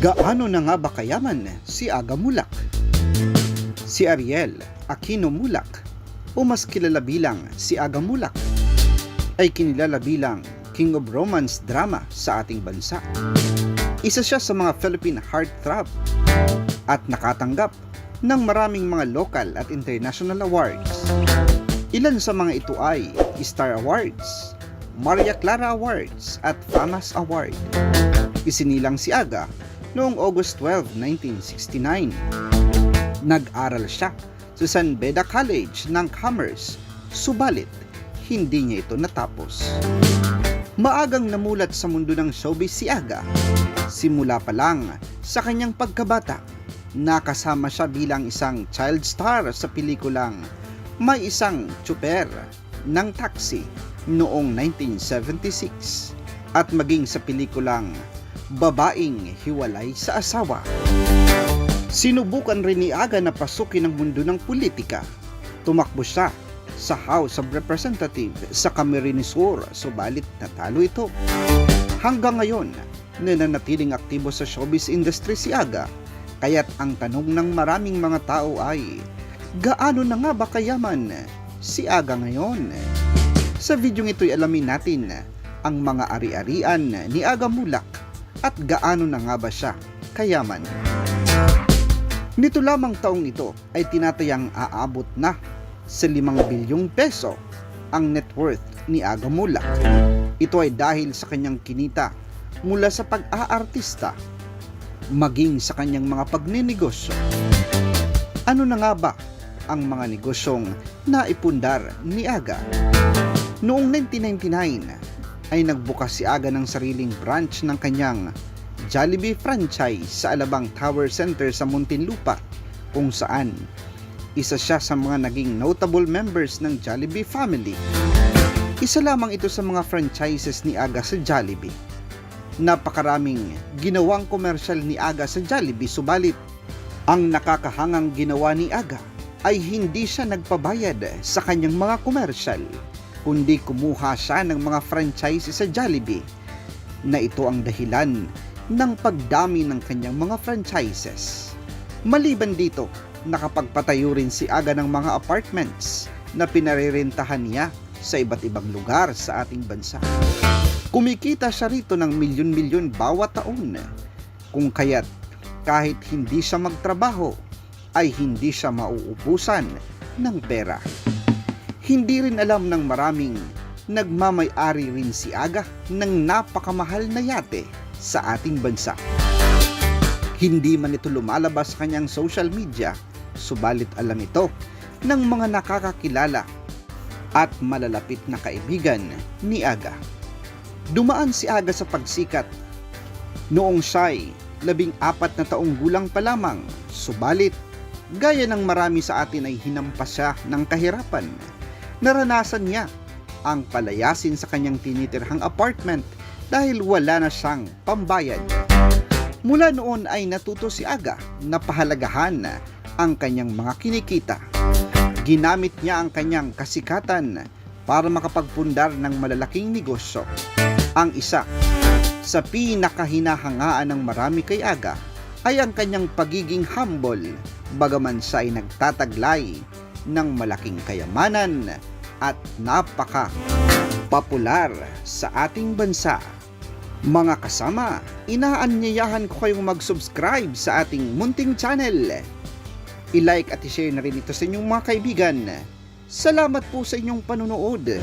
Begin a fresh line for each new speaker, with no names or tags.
Gaano na nga ba kayaman si Aga Mulak? Si Ariel Aquino Mulak, o mas kilala bilang si Aga Mulak, ay kinilala bilang King of Romance Drama sa ating bansa. Isa siya sa mga Philippine heartthrob at nakatanggap ng maraming mga local at international awards. Ilan sa mga ito ay Star Awards, Maria Clara Awards at FAMAS Award. Isinilang si Aga noong August 12, 1969. Nag-aral siya sa San Beda College ng Commerce, subalit hindi niya ito natapos. Maagang namulat sa mundo ng showbiz si Aga. Simula pa lang sa kanyang pagkabata, nakasama siya bilang isang child star sa pelikulang May Isang Tsuper ng Taxi noong 1976 at maging sa pelikulang Babaeng Hiwalay sa Asawa. Sinubukan rin ni Aga na pasukin ang mundo ng politika. Tumakbo siya sa House of Representatives sa Camarines Sur, subalit natalo ito. Hanggang ngayon, nananatiling aktibo sa showbiz industry si Aga, kaya't ang tanong ng maraming mga tao ay, gaano na nga ba kayaman si Aga ngayon? Sa video ito'y alamin natin ang mga ari-arian ni Aga Mulak at gaano na nga ba siya kayaman. Nito lamang taong ito ay tinatayang aabot na sa 5 bilyong peso ang net worth ni Aga Mulak. Ito ay dahil sa kanyang kinita mula sa pag-aartista maging sa kanyang mga pagninegosyo. Ano na nga ba ang mga negosyong naipundar ni Aga? Noong 1999 ay nagbukas si Aga ng sariling branch ng kanyang Jollibee franchise sa Alabang Tower Center sa Muntinlupa, kung saan isa siya sa mga naging notable members ng Jollibee family. Isa lamang ito sa mga franchises ni Aga sa Jollibee. Napakaraming ginawang komersyal ni Aga sa Jollibee, subalit ang nakakahangang ginawa ni Aga ay hindi siya nagpabayad sa kanyang mga komersyal, kundi kumuha siya ng mga franchises sa Jollibee na ito ang dahilan ng pagdami ng kanyang mga franchises. Maliban dito, nakapagpatayo rin si Aga ng mga apartments na pinarerentahan niya sa iba't ibang lugar sa ating bansa. Kumikita siya rito ng milyon-milyon bawat taon, kung kaya't kahit hindi siya magtrabaho ay hindi siya mauubusan ng pera. Hindi rin alam ng maraming nagmamay-ari rin si Aga ng napakamahal na yate sa ating bansa. Hindi man ito lumalabas sa kanyang social media, subalit alam ito ng mga nakakakilala at malalapit na kaibigan ni Aga. Dumaan si Aga sa pagsikat noong siya'y 14 na taong gulang pa lamang, subalit gaya ng marami sa atin ay hinampas siya ng kahirapan. Naranasan niya ang palayasin sa kanyang tinitirhang apartment dahil wala na siyang pambayad. Mula noon ay natuto si Aga na pahalagahan ang kanyang mga kinikita. Ginamit niya ang kanyang kasikatan para makapagpundar ng malalaking negosyo. Ang isa sa pinakahinahangaan ng marami kay Aga ay ang kanyang pagiging humble, bagaman siya ay nagtataglay ng malaking kayamanan at napaka-popular sa ating bansa. Mga kasama, inaanyayahan ko kayong mag-subscribe sa ating munting channel. I-like at i-share na rin ito sa inyong mga kaibigan. Salamat po sa inyong panunood.